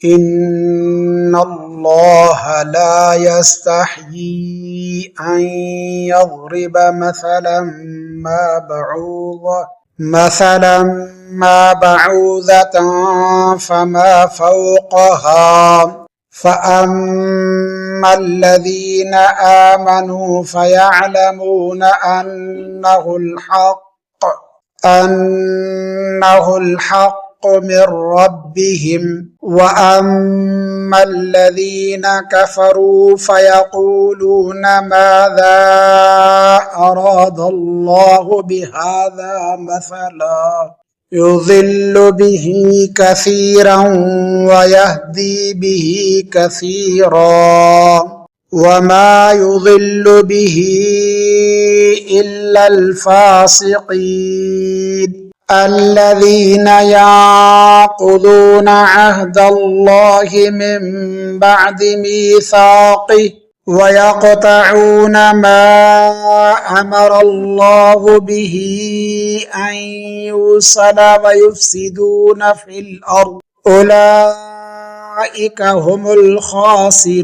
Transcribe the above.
إن الله لا يستحيي أن يضرب مثلا ما بعوضة فما فوقها فأما الذين آمنوا فيعلمون أنه الحق من ربهم وأما الذين كفروا فيقولون ماذا أراد الله بهذا مثلا يضل به كثيرا ويهدي به كثيرا وما يضل به إلا الفاسقين الذين ينقضون عهد الله من بعد ميثاقه ويقطعون ما أمر الله به أن يوصل ويفسدون في الأرض أولئك هم الخاسرون.